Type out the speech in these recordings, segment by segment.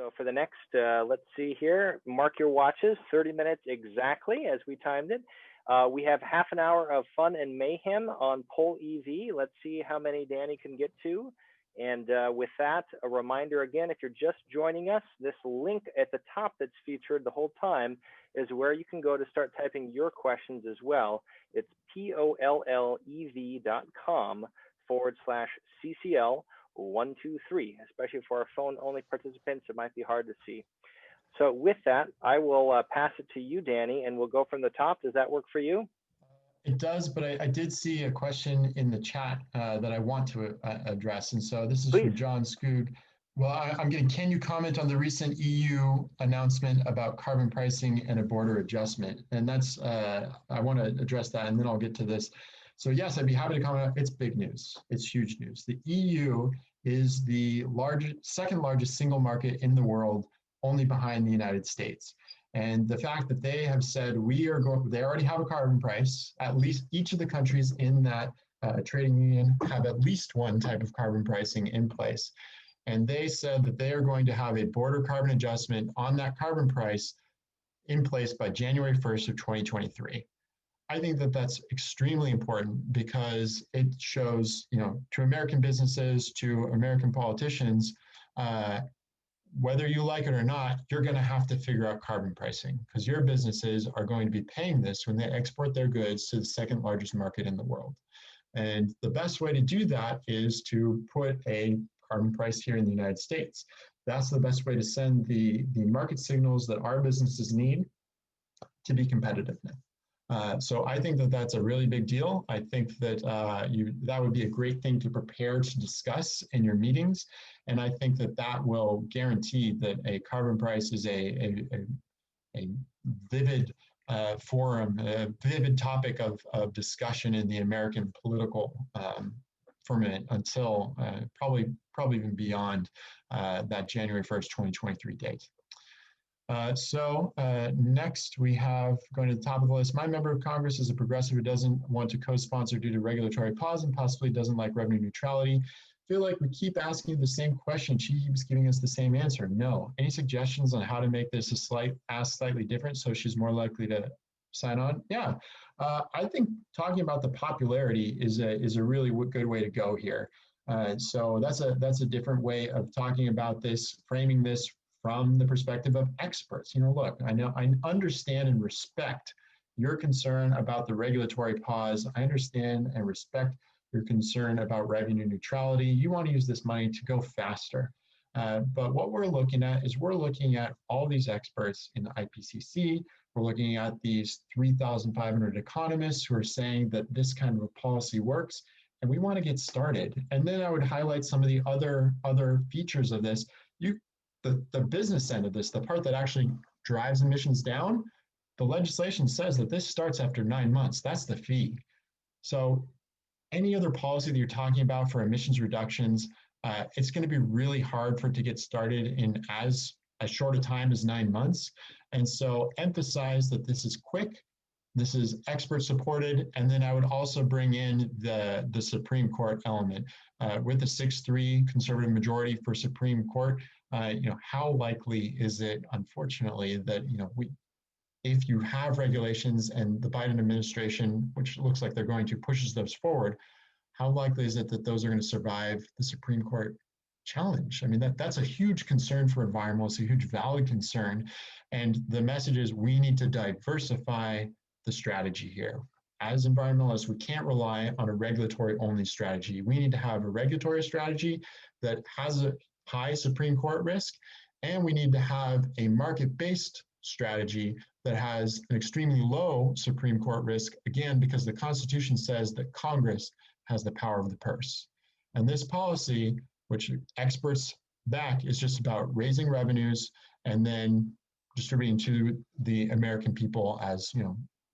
So for the next, let's see here, mark your watches, 30 minutes exactly as we timed it. We have half an hour of fun and mayhem on Poll EV. Let's see how many Danny can get to. And with that, a reminder again, if you're just joining us, this link at the top that's featured the whole time is where you can go to start typing your questions as well. It's pollev.com/CCL123, especially for our phone-only participants, it might be hard to see. So with that, I will pass it to you, Danny, and we'll go from the top. Does that work for you? It does, but I did see a question in the chat that I want to address. And so this is Please. from John Skoog. Well, I'm getting, can you comment on the recent EU announcement about carbon pricing and a border adjustment? And that's, I want to address that, and then I'll get to this. So yes, I'd be happy to comment. It's big news. It's huge news. The EU is the second largest single market in the world, only behind the United States. And the fact that they have said they already have a carbon price, at least each of the countries in that trading union have at least one type of carbon pricing in place. And they said that they are going to have a border carbon adjustment on that carbon price in place by January 1st of 2023. I think that that's extremely important because it shows, to American businesses, to American politicians, whether you like it or not, you're going to have to figure out carbon pricing because your businesses are going to be paying this when they export their goods to the second largest market in the world. And the best way to do that is to put a carbon price here in the United States. That's the best way to send the market signals that our businesses need to be competitive now. So I think that that's a really big deal. I think that that would be a great thing to prepare to discuss in your meetings. And I think that that will guarantee that a carbon price is a vivid forum, a vivid topic of discussion in the American political firmament until probably even beyond that January 1st, 2023 date. Next we have, going to the top of the list, my member of Congress is a progressive who doesn't want to co-sponsor due to regulatory pause and possibly doesn't like revenue neutrality. Feel like we keep asking the same question. She keeps giving us the same answer. No. Any suggestions on how to make this slightly different so she's more likely to sign on? Yeah. I think talking about the popularity is a really good way to go here. So that's a different way of talking about this, framing this from the perspective of experts. Look, I understand and respect your concern about the regulatory pause. I understand and respect your concern about revenue neutrality. You want to use this money to go faster. But what we're looking at is we're looking at all these experts in the IPCC. We're looking at these 3,500 economists who are saying that this kind of a policy works, and we want to get started. And then I would highlight some of the other features of this. The business end of this, the part that actually drives emissions down, the legislation says that this starts after 9 months. That's the fee. So any other policy that you're talking about for emissions reductions, it's going to be really hard for it to get started in as short a time as 9 months. And so emphasize that this is quick, this is expert supported, and then I would also bring in the Supreme Court element. With the 6-3 conservative majority for Supreme Court, how likely is it, unfortunately, that if you have regulations and the Biden administration, which looks like they're going to, pushes those forward, how likely is it that those are going to survive the Supreme Court challenge? I mean, that's a huge concern for environmentalists, a huge valid concern. And the message is we need to diversify the strategy here. As environmentalists, we can't rely on a regulatory-only strategy. We need to have a regulatory strategy that has a high Supreme Court risk, and we need to have a market-based strategy that has an extremely low Supreme Court risk, again, because the Constitution says that Congress has the power of the purse. And this policy, which experts back, is just about raising revenues and then distributing to the American people as,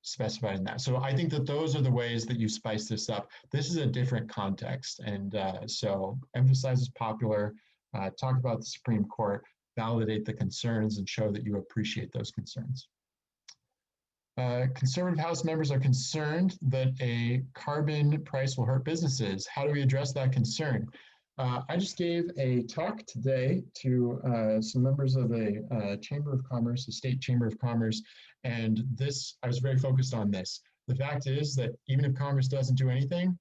specified in that. So I think that those are the ways that you spice this up. This is a different context. And so emphasize is popular, talk about the Supreme Court, validate the concerns, and show that you appreciate those concerns. Conservative House members are concerned that a carbon price will hurt businesses. How do we address that concern? I just gave a talk today to some members of a Chamber of Commerce, a state Chamber of Commerce, and I was very focused on this. The fact is that even if Congress doesn't do anything,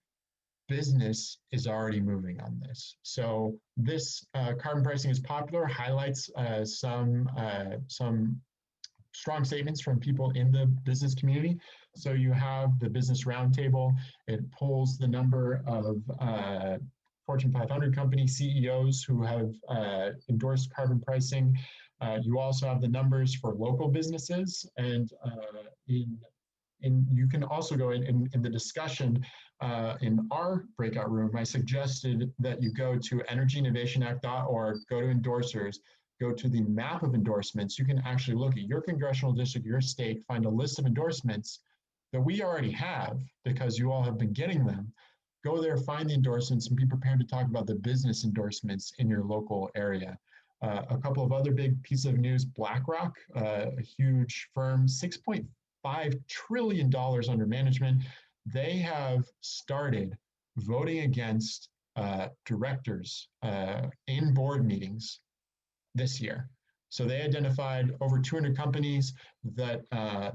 business is already moving on this. So this carbon pricing is popular highlights some strong statements from people in the business community. So you have the Business Roundtable. It pulls the number of Fortune 500 company CEOs who have endorsed carbon pricing. You also have the numbers for local businesses, and you can also go in the discussion in our breakout room. I suggested that you go to energyinnovationact.org, go to endorsers, go to the map of endorsements. You can actually look at your congressional district, your state, find a list of endorsements that we already have because you all have been getting them. Go there, find the endorsements, and be prepared to talk about the business endorsements in your local area. A couple of other big pieces of news: BlackRock, a huge firm, $6.5 trillion under management. They have started voting against directors in board meetings this year. So they identified over 200 companies that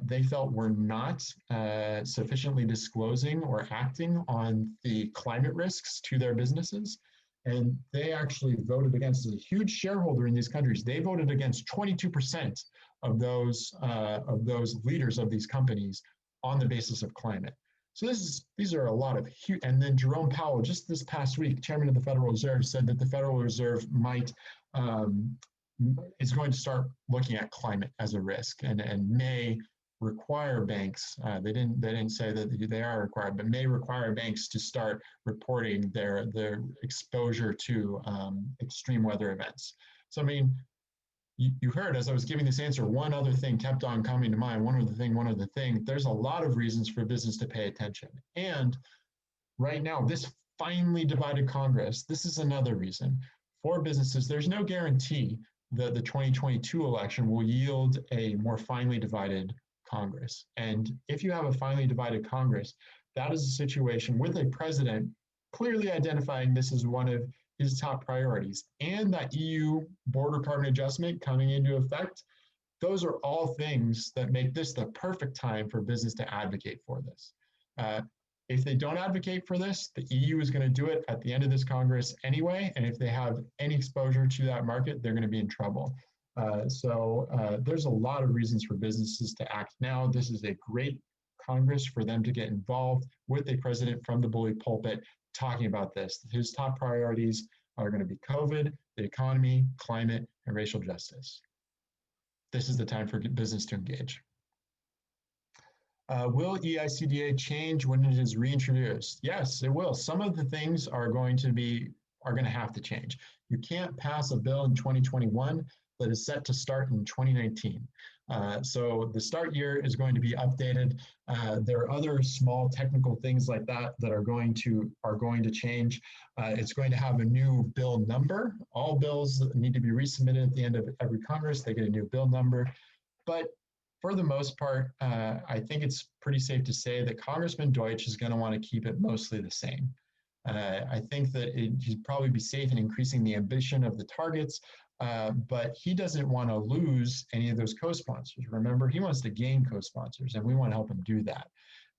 they felt were not sufficiently disclosing or acting on the climate risks to their businesses. And they actually voted against, as a huge shareholder in these countries, they voted against 22% of those leaders of these companies on the basis of climate. So these are a lot of huge, and then Jerome Powell, just this past week, chairman of the Federal Reserve, said that the Federal Reserve is going to start looking at climate as a risk and may require banks, they didn't say that they are required, but may require banks to start reporting their exposure to extreme weather events. So I mean, you heard as I was giving this answer, one other thing kept on coming to mind. One other thing, there's a lot of reasons for business to pay attention. And right now, this finely divided Congress, this is another reason. For businesses, there's no guarantee that the 2022 election will yield a more finely divided Congress. And if you have a finely divided Congress, that is a situation with a president clearly identifying this as one of his top priorities, and that EU border carbon adjustment coming into effect. Those are all things that make this the perfect time for business to advocate for this. If they don't advocate for this, the EU is going to do it at the end of this Congress anyway, and if they have any exposure to that market, they're going to be in trouble. So there's a lot of reasons for businesses to act now. This is a great Congress for them to get involved with a president from the bully pulpit talking about this. His top priorities are going to be COVID, the economy, climate, and racial justice. This is the time for business to engage. Will EICDA change when it is reintroduced? Yes, it will. Some of the things are going to have to change. You can't pass a bill in 2021 that is set to start in 2019. So the start year is going to be updated. There are other small technical things like that that are going to change. It's going to have a new bill number. All bills need to be resubmitted at the end of every Congress. They get a new bill number. But for the most part, I think it's pretty safe to say that Congressman Deutsch is going to want to keep it mostly the same. I think that he'd probably be safe in increasing the ambition of the targets, but he doesn't want to lose any of those co-sponsors. Remember, he wants to gain co-sponsors, and we want to help him do that.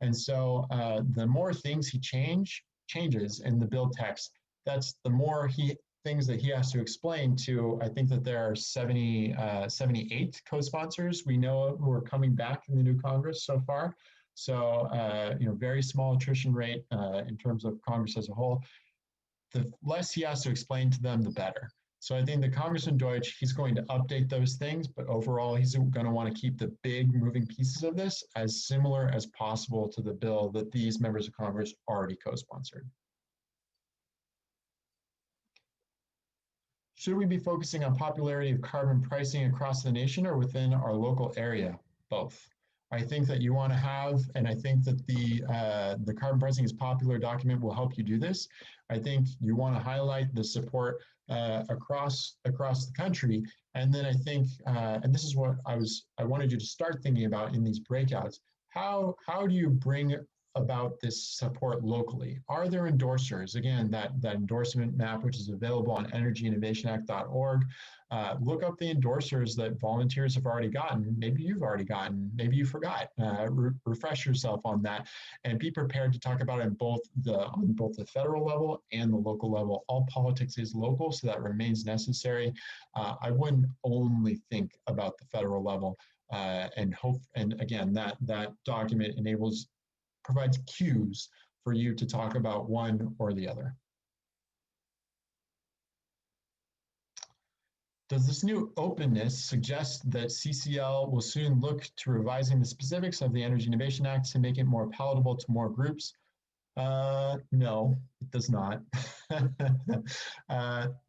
And so the more things he changes in the bill text, that's the more things that he has to explain to. I think that there are 78 co-sponsors we know who are coming back in the new Congress so far. So, very small attrition rate in terms of Congress as a whole. The less he has to explain to them, the better. So I think the Congressman Deutsch, he's going to update those things, but overall, he's going to want to keep the big moving pieces of this as similar as possible to the bill that these members of Congress already co-sponsored. Should we be focusing on popularity of carbon pricing across the nation or within our local area? Both. I think that you want to have, and I think that the Carbon Pricing is Popular document will help you do this. I think you want to highlight the support across the country. And then I think, and this is what I wanted you to start thinking about in these breakouts, how do you bring about this support locally? Are there endorsers? Again, that endorsement map, which is available on energyinnovationact.org. Look up the endorsers that volunteers have already gotten. Maybe you've already gotten, maybe you forgot. Refresh yourself on that and be prepared to talk about it on both the federal level and the local level. All politics is local, so that remains necessary. I wouldn't only think about the federal level and hope, and again, that document provides cues for you to talk about one or the other. Does this new openness suggest that CCL will soon look to revising the specifics of the Energy Innovation Act to make it more palatable to more groups? No, it does not.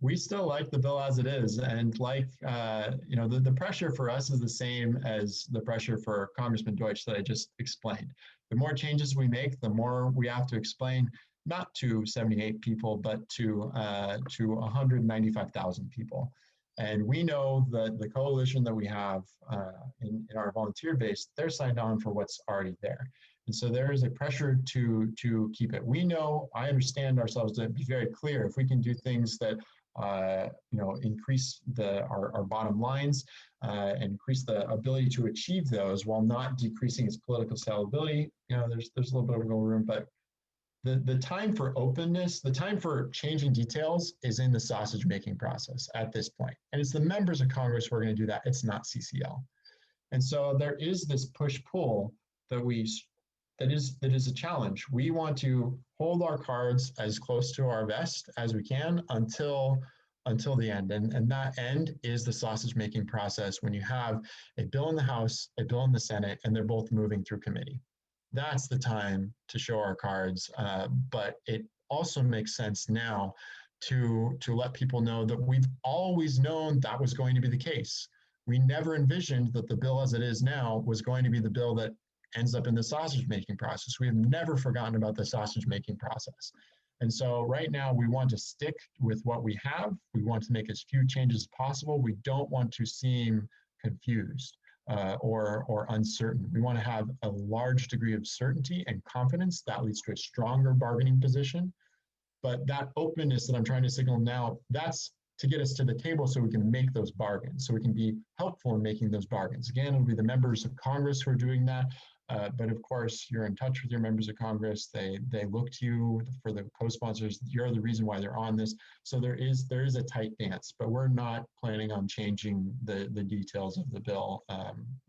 We still like the bill as it is, and the pressure for us is the same as the pressure for Congressman Deutsch that I just explained. The more changes we make, the more we have to explain, not to 78 people, but to 195,000 people. And we know that the coalition that we have in our volunteer base, they're signed on for what's already there. And so there is a pressure to keep it. We know, I understand ourselves to be very clear, if we can do things that increase our bottom lines and increase the ability to achieve those while not decreasing its political salability, there's a little bit of wiggle room, but the time for openness, the time for changing details is in the sausage making process at this point. And it's the members of Congress who are going to do that. It's not CCL. And so there is this push-pull that is a challenge. We want to hold our cards as close to our vest as we can until the end. And that end is the sausage making process when you have a bill in the House, a bill in the Senate, and they're both moving through committee. That's the time to show our cards. But it also makes sense now to let people know that we've always known that was going to be the case. We never envisioned that the bill as it is now was going to be the bill that ends up in the sausage making process. We have never forgotten about the sausage making process. And so right now we want to stick with what we have. We want to make as few changes as possible. We don't want to seem confused or uncertain. We want to have a large degree of certainty and confidence that leads to a stronger bargaining position. But that openness that I'm trying to signal now, that's to get us to the table so we can make those bargains, so we can be helpful in making those bargains. Again, it'll be the members of Congress who are doing that. But of course, you're in touch with your members of Congress. They look to you for the co-sponsors. You're the reason why they're on this. So there is a tight dance, but we're not planning on changing the details of the bill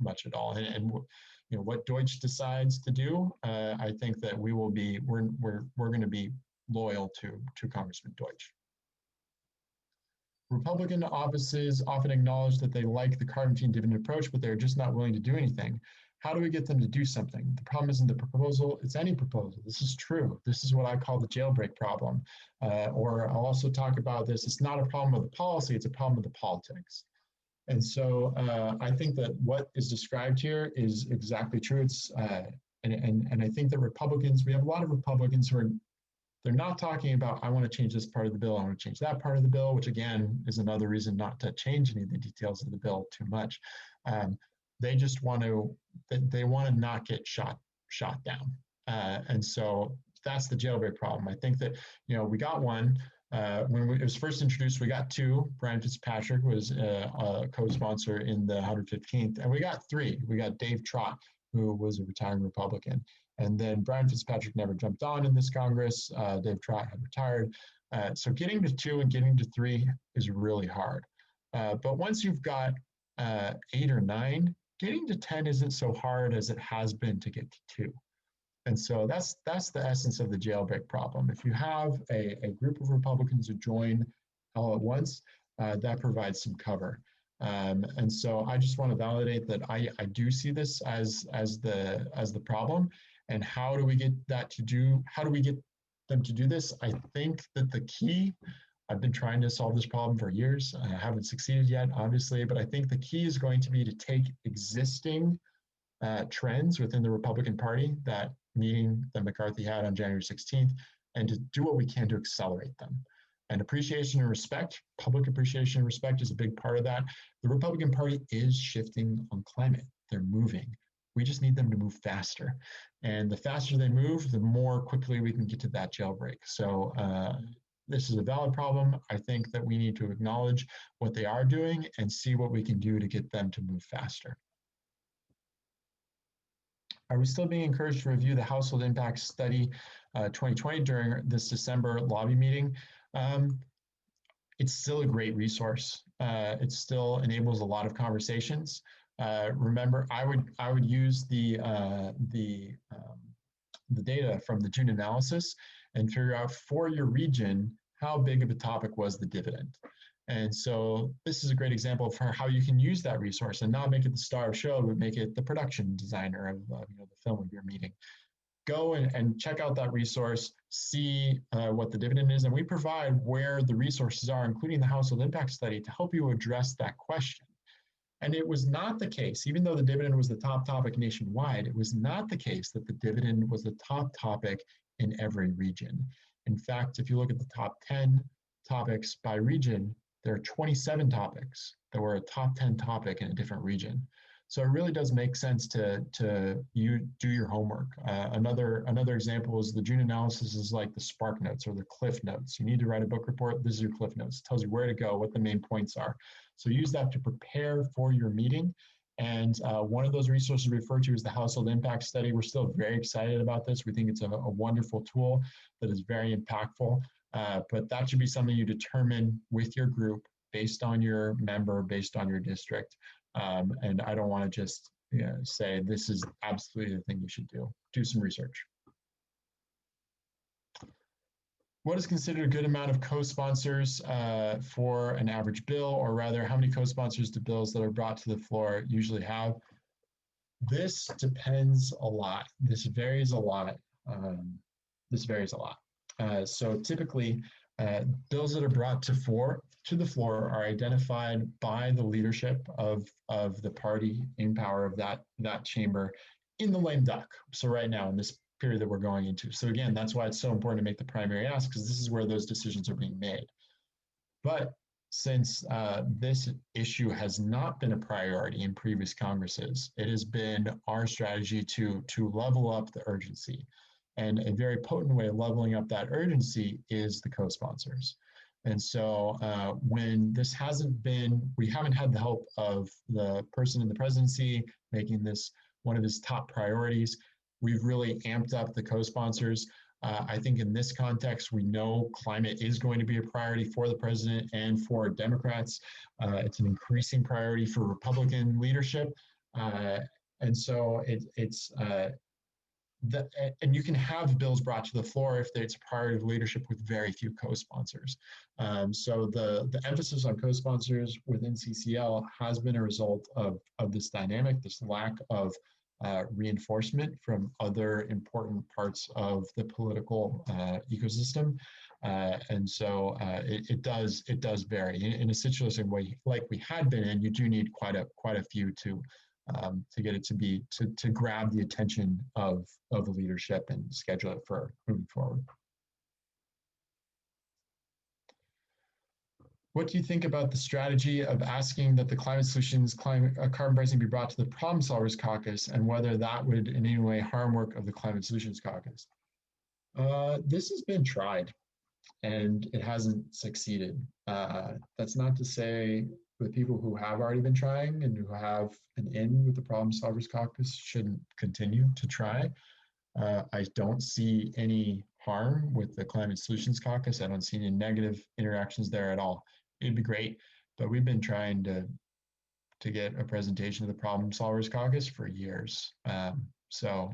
much at all. And what Deutsch decides to do, I think that we're going to be loyal to Congressman Deutsch. Republican offices often acknowledge that they like the carbon fee and dividend approach, but they're just not willing to do anything. How do we get them to do something? The problem isn't the proposal, it's any proposal. This is true. This is what I call the jailbreak problem. Or I'll also talk about this. It's not a problem with the policy, it's a problem with the politics. And so I think that what is described here is exactly true. It's and I think that Republicans, we have a lot of Republicans who they're not talking about, I want to change this part of the bill, I want to change that part of the bill, which again is another reason not to change any of the details of the bill too much. They just want to not get shot down. And so that's the jailbreak problem. I think that, we got one. When it was first introduced, we got two. Brian Fitzpatrick was a co-sponsor in the 115th, and we got three. We got Dave Trott, who was a retiring Republican. And then Brian Fitzpatrick never jumped on in this Congress. Dave Trott had retired. So getting to two and getting to three is really hard. But once you've got 8 or 9, getting to 10 isn't so hard as it has been to get to 2. And so that's the essence of the jailbreak problem. If you have a group of Republicans who join all at once, that provides some cover. And so I just want to validate that I do see this as the problem. And how do we get them to do this? I think that the key, I've been trying to solve this problem for years. I haven't succeeded yet, obviously, but I think the key is going to be to take existing trends within the Republican Party, that meeting that McCarthy had on January 16th, and to do what we can to accelerate them. And appreciation and respect, public appreciation and respect is a big part of that. The Republican Party is shifting on climate. They're moving. We just need them to move faster. And the faster they move, the more quickly we can get to that jailbreak. So this is a valid problem. I think that we need to acknowledge what they are doing and see what we can do to get them to move faster. Are we still being encouraged to review the Household Impact Study 2020 during this December lobby meeting? It's still a great resource. It still enables a lot of conversations. Remember, I would use the data from the June analysis and figure out for your region how big of a topic was the dividend. And so this is a great example for how you can use that resource and not make it the star of the show, but make it the production designer of the film of your meeting. Go and check out that resource, see what the dividend is, and we provide where the resources are, including the Household Impact Study, to help you address that question. And it was not the case, even though the dividend was the top topic nationwide, it was not the case that the dividend was the top topic in every region. In fact, if you look at the top 10 topics by region, there are 27 topics that were a top 10 topic in a different region. So it really does make sense to you do your homework. Another example is the June analysis is like the Spark Notes or the Cliff Notes. You need to write a book report. This is your Cliff Notes. It tells you where to go, what the main points are. So use that to prepare for your meeting. And one of those resources referred to is the Household Impact Study. We're still very excited about this. We think it's a wonderful tool that is very impactful. But that should be something you determine with your group based on your member, based on your district. And I don't want to just say this is absolutely the thing you should do. Do some research. What is considered a good amount of co-sponsors for an average bill, or rather, how many co-sponsors do bills that are brought to the floor usually have? This depends a lot. This varies a lot. So typically, bills that are brought to the floor are identified by the leadership of the party in power of that chamber in the lame duck. So right now in this period that we're going into. So again, that's why it's so important to make the primary ask, because this is where those decisions are being made. But since this issue has not been a priority in previous Congresses, it has been our strategy to level up the urgency. And a very potent way of leveling up that urgency is the co-sponsors. And so when this we haven't had the help of the person in the presidency making this one of his top priorities. We've really amped up the co-sponsors. I think in this context, we know climate is going to be a priority for the president and for Democrats. It's an increasing priority for Republican leadership. And so and you can have bills brought to the floor if it's a priority of leadership with very few co-sponsors. So the emphasis on co-sponsors within CCL has been a result of this dynamic, this lack of reinforcement from other important parts of the political ecosystem. And so it does vary. In a situation like we had been in, you do need quite a few to get it to grab the attention of the leadership and schedule it for moving forward. What do you think about the strategy of asking that the climate solutions carbon pricing be brought to the Problem Solvers Caucus, and whether that would in any way harm work of the Climate Solutions Caucus? This has been tried and it hasn't succeeded. That's not to say the people who have already been trying and who have an in with the Problem Solvers Caucus shouldn't continue to try. I don't see any harm with the Climate Solutions Caucus. I don't see any negative interactions there at all. It'd be great, but we've been trying to get a presentation of the Problem Solvers Caucus for years. Yeah, so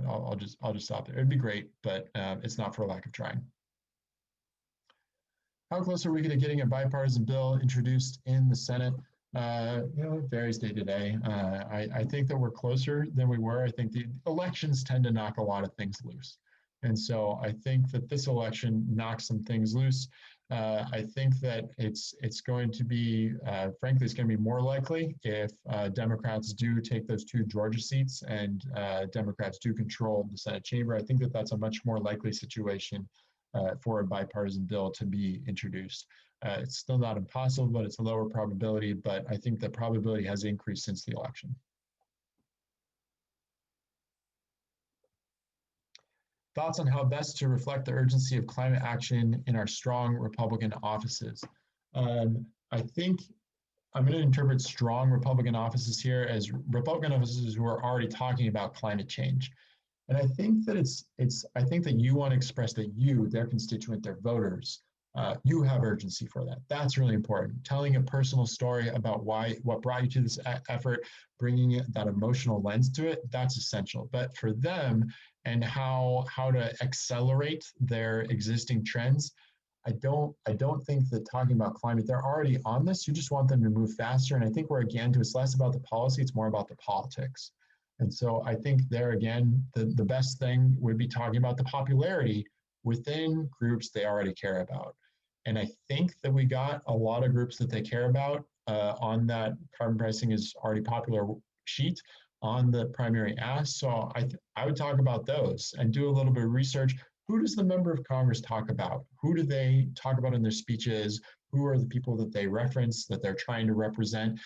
I'll just stop there. It'd be great, but it's not for a lack of trying. How close are we to getting a bipartisan bill introduced in the Senate? It varies day to day. I think that we're closer than we were. I think the elections tend to knock a lot of things loose. And so I think that this election knocks some things loose. I think that it's going to be, frankly, it's going to be more likely if Democrats do take those 2 Georgia seats and Democrats do control the Senate chamber. I think that that's a much more likely situation for a bipartisan bill to be introduced. It's still not impossible, but it's a lower probability. But I think the probability has increased since the election. Thoughts on how best to reflect the urgency of climate action in our strong Republican offices. I think I'm going to interpret strong Republican offices here as Republican offices who are already talking about climate change. And I think that I think that you want to express that you, their constituent, their voters, you have urgency for that. That's really important. Telling a personal story about what brought you to this effort, bringing that emotional lens to it, that's essential. But for them and how to accelerate their existing trends, I don't think that talking about climate, they're already on this. You just want them to move faster. And I think we're again to it's less about the policy, it's more about the politics. And so I think there again, the best thing would be talking about the popularity within groups they already care about. And I think that we got a lot of groups that they care about on that carbon pricing is already popular sheet on the primary ask. So I would talk about those and do a little bit of research. Who does the member of Congress talk about? Who do they talk about in their speeches? Who are the people that they reference, that they're trying to represent?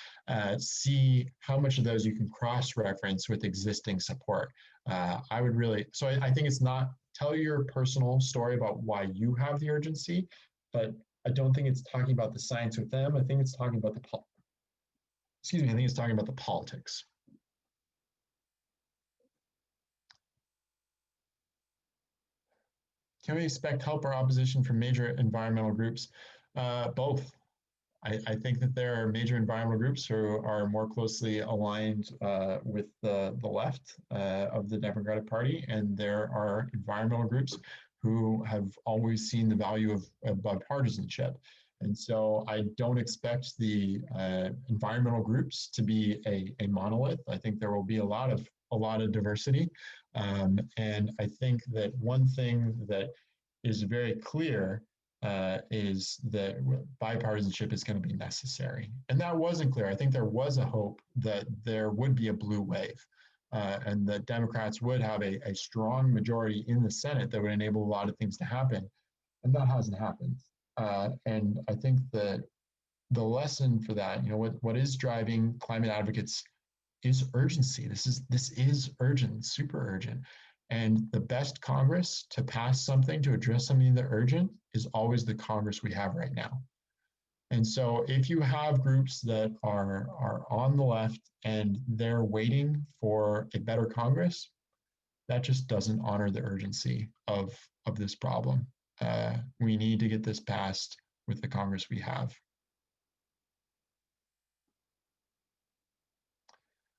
See how much of those you can cross-reference with existing support. I would really, so I think it's not, tell your personal story about why you have the urgency, but I don't think it's talking about the science with them. I think it's talking about I think it's talking about the politics. Can we expect help or opposition from major environmental groups? Both. I think that there are major environmental groups who are more closely aligned with the left of the Democratic Party, and there are environmental groups who have always seen the value of bipartisanship. And so I don't expect the environmental groups to be a monolith. I think there will be a lot of diversity. And I think that one thing that is very clear is that bipartisanship is going to be necessary. And that wasn't clear. I think there was a hope that there would be a blue wave and that Democrats would have a strong majority in the Senate that would enable a lot of things to happen. And that hasn't happened. And I think that the lesson for that, what is driving climate advocates is urgency. This is urgent, super urgent. And the best Congress to pass something, to address something that's urgent, is always the Congress we have right now. And so if you have groups that are on the left and they're waiting for a better Congress, that just doesn't honor the urgency of this problem. We need to get this passed with the Congress we have.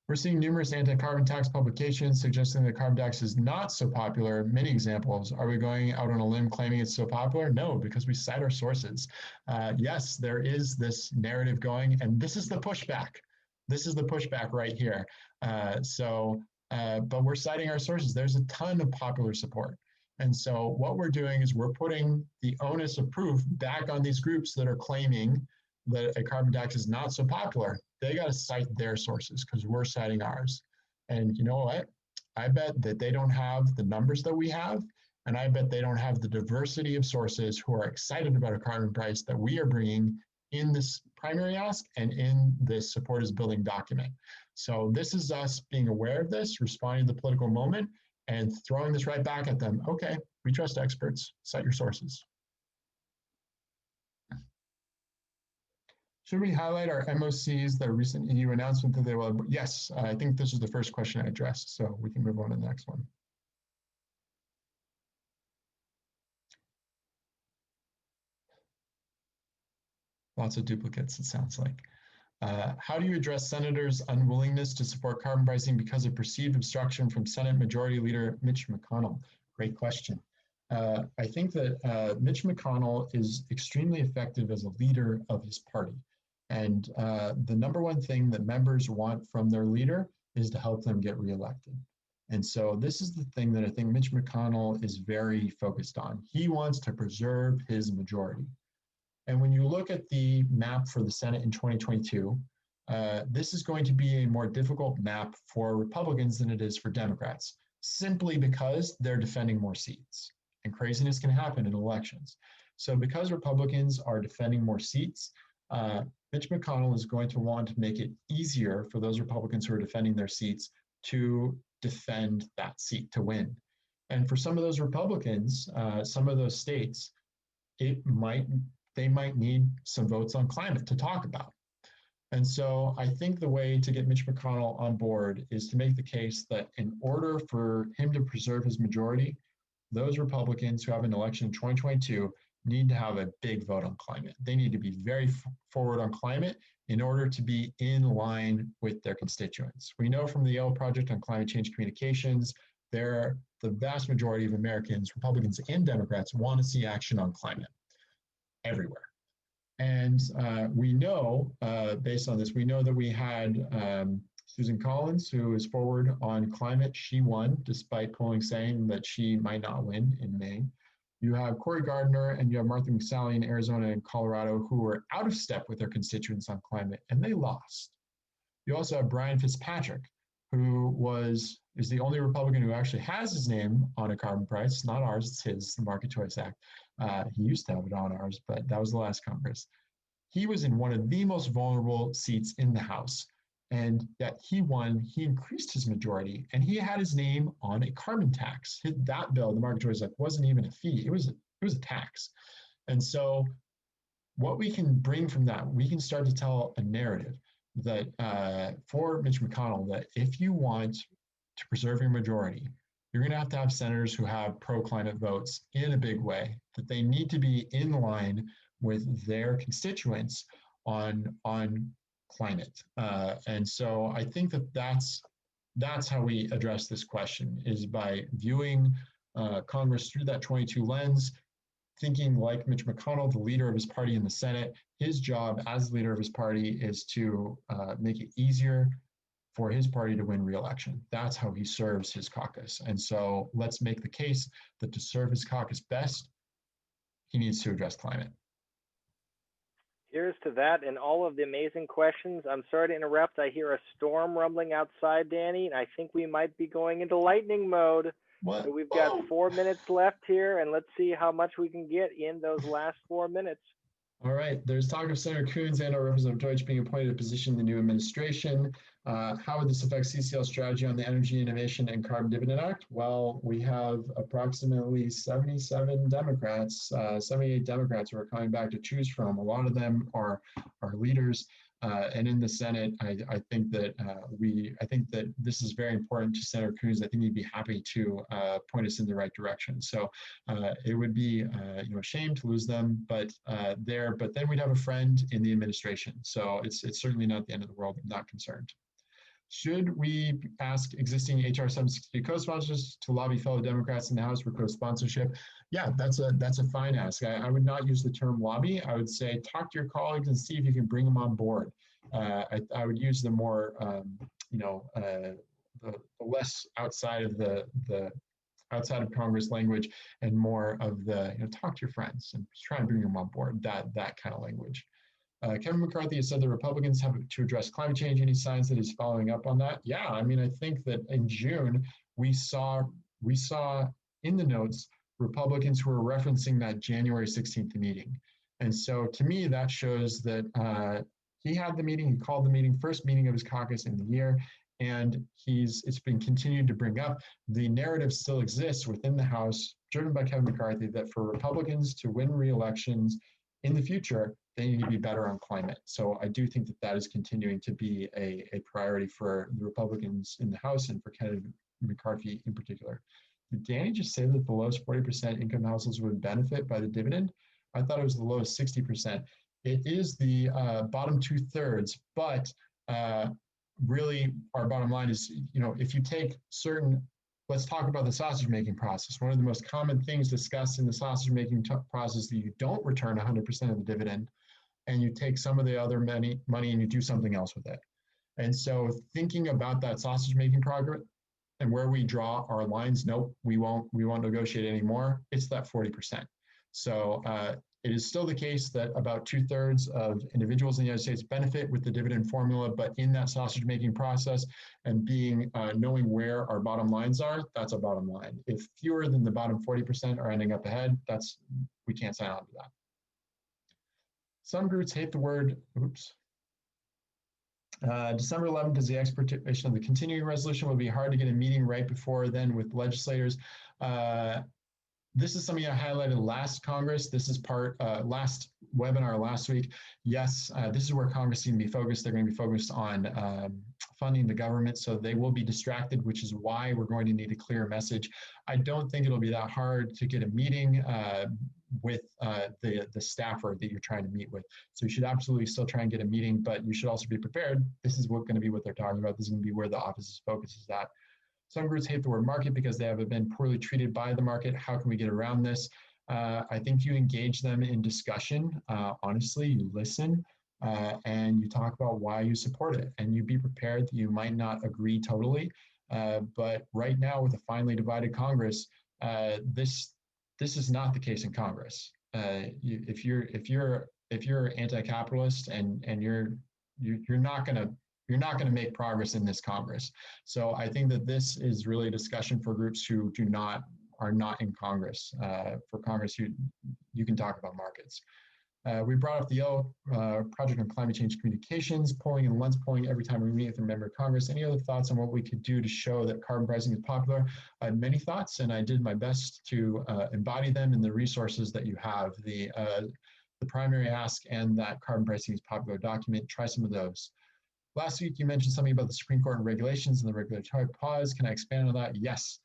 We're seeing numerous anti-carbon tax publications suggesting that carbon tax is not so popular. Many examples. Are we going out on a limb claiming it's so popular? No, because we cite our sources. Yes, there is this narrative going, and this is the pushback. This is the pushback right here. But we're citing our sources. There's a ton of popular support. And so what we're doing is we're putting the onus of proof back on these groups that are claiming that a carbon tax is not so popular. They got to cite their sources because we're citing ours. And you know what? I bet that they don't have the numbers that we have. And I bet they don't have the diversity of sources who are excited about a carbon price that we are bringing in this primary ask and in this support is building document. So this is us being aware of this, responding to the political moment, and throwing this right back at them. Okay, we trust experts. Cite your sources. Should we highlight our MOCs, the recent EU announcement that they will? Yes, I think this is the first question I addressed, so we can move on to the next one. Lots of duplicates, it sounds like. How do you address senators' unwillingness to support carbon pricing because of perceived obstruction from Senate Majority Leader Mitch McConnell? Great question. I think that Mitch McConnell is extremely effective as a leader of his party. And the number one thing that members want from their leader is to help them get reelected. And so this is the thing that I think Mitch McConnell is very focused on. He wants to preserve his majority. And when you look at the map for the Senate in 2022, this is going to be a more difficult map for Republicans than it is for Democrats, simply because they're defending more seats. And craziness can happen in elections. So because Republicans are defending more seats, Mitch McConnell is going to want to make it easier for those Republicans who are defending their seats to defend that seat to win. And for some of those Republicans, some of those states, they might need some votes on climate to talk about. And so I think the way to get Mitch McConnell on board is to make the case that in order for him to preserve his majority, those Republicans who have an election in 2022 need to have a big vote on climate. They need to be very forward on climate in order to be in line with their constituents. We know from the Yellow Project on Climate Change Communications, the vast majority of Americans, Republicans and Democrats, want to see action on climate everywhere. And we know, based on this, we know that we had Susan Collins, who is forward on climate. She won, despite polling saying that she might not win in May. You have Cory Gardner and you have Martha McSally in Arizona and Colorado, who were out of step with their constituents on climate, and they lost. You also have Brian Fitzpatrick, who is the only Republican who actually has his name on a carbon price. Not ours, it's his, the Market Choice Act. He used to have it on ours, but that was the last Congress. He was in one of the most vulnerable seats in the House, and yet he won. He increased his majority, and he had his name on a carbon tax. That bill, the Market Choice Act, wasn't even a fee; it was a tax. And so, what we can bring from that, we can start to tell a narrative that for Mitch McConnell, that if you want to preserve your majority, you're going to have senators who have pro-climate votes in a big way, that they need to be in line with their constituents on climate. And so I think that's how we address this question, is by viewing Congress through that 22 lens, thinking like Mitch McConnell, the leader of his party in the Senate. His job as leader of his party is to make it easier for his party to win re-election. That's how he serves his caucus. And so let's make the case that to serve his caucus best, he needs to address climate. Here's to that and all of the amazing questions. I'm sorry to interrupt. I hear a storm rumbling outside, Danny, and I think we might be going into lightning mode. What? So we've got 4 minutes left here, and let's see how much we can get in those last 4 minutes. All right, there's talk of Senator Coons and/or Representative Deutsch being appointed to a position in the new administration. How would this affect CCL's strategy on the Energy Innovation and Carbon Dividend Act? Well, we have approximately 78 Democrats who are coming back to choose from. A lot of them are leaders. And in the Senate, I think that this is very important to Senator Coons. I think he'd be happy to point us in the right direction. So it would be a shame to lose them, but then we'd have a friend in the administration. So it's certainly not the end of the world. I'm not concerned. Should we ask existing HR 760 co-sponsors to lobby fellow Democrats in the House for co-sponsorship? Yeah, that's a fine ask. I would not use the term lobby. I would say talk to your colleagues and see if you can bring them on board. I would use the more, the less outside of Congress language, and more of the, talk to your friends and try and bring them on board. That kind of language. Kevin McCarthy has said the Republicans have to address climate change. Any signs that he's following up on that? Yeah, I mean, I think that in June we saw in the notes Republicans who were referencing that January 16th meeting, and so to me that shows that he had the meeting, he called the meeting, first meeting of his caucus in the year, and it's been continued to bring up. The narrative still exists within the House, driven by Kevin McCarthy, that for Republicans to win re-elections in the future, they need to be better on climate. So I do think that is continuing to be a priority for the Republicans in the House and for Kevin McCarthy in particular. Did Danny just say that the lowest 40% income households would benefit by the dividend? I thought it was the lowest 60%. It is the bottom 2/3, but really our bottom line is, if you take let's talk about the sausage making process. One of the most common things discussed in the sausage making process, that you don't return 100% of the dividend, and you take some of the other money and you do something else with it. And so thinking about that sausage making progress and where we draw our lines, nope, we won't negotiate anymore. It's that 40%. So it is still the case that about 2/3 of individuals in the United States benefit with the dividend formula, but in that sausage making process and knowing where our bottom lines are, that's a bottom line. If fewer than the bottom 40% are ending up ahead, we can't sign on to that. Some groups hate the word, December 11th is the expiration of the continuing resolution. It will be hard to get a meeting right before then with legislators. This is something I highlighted last Congress. This is last webinar last week. Yes, this is where Congress is going to be focused. They're going to be focused on funding the government, so they will be distracted, which is why we're going to need a clear message. I don't think it'll be that hard to get a meeting with the staffer that you're trying to meet with. So you should absolutely still try and get a meeting, but you should also be prepared. This is going to be what they're talking about. This is going to be where the office's focus is at. Some groups hate the word market because they have been poorly treated by the market. How can we get around this? I think you engage them in discussion. Honestly, you listen and you talk about why you support it. And you be prepared that you might not agree totally. But right now, with a finely divided Congress, this is not the case in Congress. If you're anti-capitalist and you're not going to make progress in this Congress. So I think that this is really a discussion for groups who are not in Congress. For Congress, you can talk about markets. We brought up the Yellow Project on Climate Change Communications, polling and lens polling every time we meet with a member of Congress. Any other thoughts on what we could do to show that carbon pricing is popular? I had many thoughts, and I did my best to embody them in the resources that you have, the primary ask and that carbon pricing is popular document. Try some of those. Last week, you mentioned something about the Supreme Court and regulations and the regulatory pause. Can I expand on that? Yes.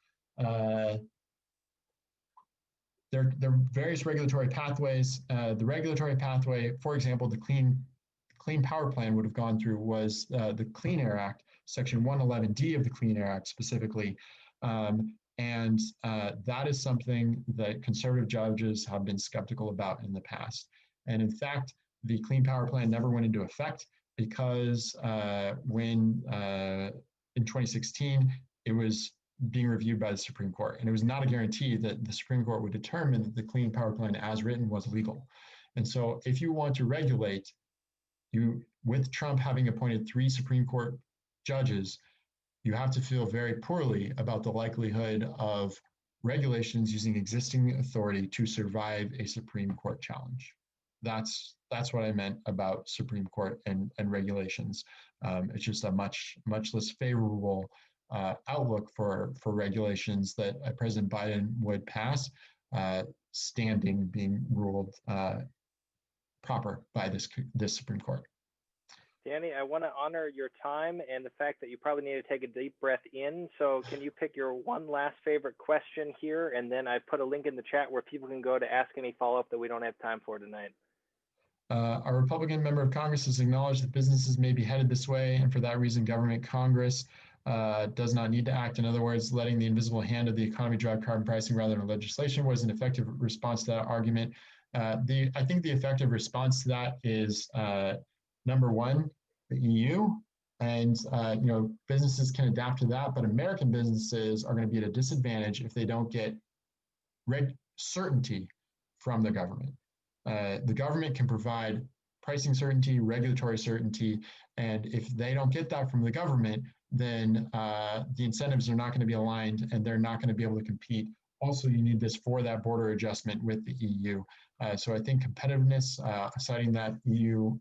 There are various regulatory pathways. The regulatory pathway, for example, the Clean Power Plan would have gone through was the Clean Air Act, Section 111D of the Clean Air Act specifically. And that is something that conservative judges have been skeptical about in the past. And in fact, the Clean Power Plan never went into effect because when in 2016, it was being reviewed by the Supreme Court. And it was not a guarantee that the Supreme Court would determine that the Clean Power Plan as written was legal. And so if you want to regulate, with Trump having appointed 3 Supreme Court judges, you have to feel very poorly about the likelihood of regulations using existing authority to survive a Supreme Court challenge. That's what I meant about Supreme Court and regulations. It's just a much less favorable outlook for regulations that President Biden would pass, standing being ruled proper by this Supreme Court. Danny, I want to honor your time and the fact that you probably need to take a deep breath in. So can you pick your one last favorite question here? And then I put a link in the chat where people can go to ask any follow-up that we don't have time for tonight. Our Republican member of Congress has acknowledged that businesses may be headed this way, and for that reason, Congress does not need to act. In other words, letting the invisible hand of the economy drive carbon pricing rather than legislation was an effective response to that argument. I think the effective response to that is number one, the EU, and businesses can adapt to that, but American businesses are going to be at a disadvantage if they don't get certainty from the government. The government can provide pricing certainty, regulatory certainty, and if they don't get that from the government, then the incentives are not going to be aligned and they're not going to be able to compete. Also, you need this for that border adjustment with the EU. So I think competitiveness, citing that EU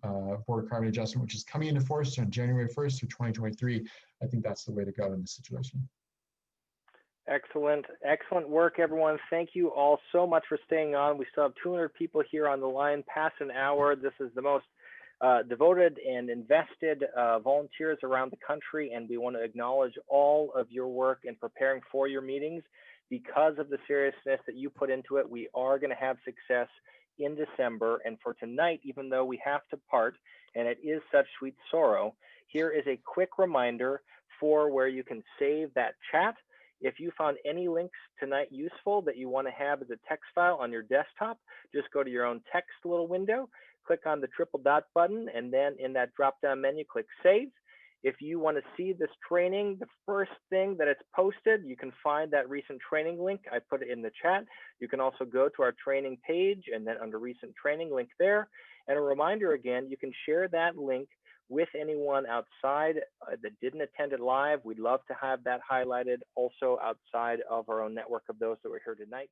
border carbon adjustment, which is coming into force on January 1st through 2023, I think that's the way to go in this situation. Excellent. Excellent work, everyone. Thank you all so much for staying on. We still have 200 people here on the line, past an hour. This is the most devoted and invested volunteers around the country, and we want to acknowledge all of your work in preparing for your meetings. Because of the seriousness that you put into it, we are going to have success in December. And for tonight, even though we have to part, and it is such sweet sorrow, here is a quick reminder for where you can save that chat. If you found any links tonight useful that you want to have as a text file on your desktop, just go to your own text little window, click on the triple dot button, and then in that drop-down menu, click Save. If you want to see this training, the first thing that it's posted, you can find that recent training link. I put it in the chat. You can also go to our training page and then under recent training, link there. And a reminder again, you can share that link with anyone outside that didn't attend it live. We'd love to have that highlighted also outside of our own network of those that were here tonight.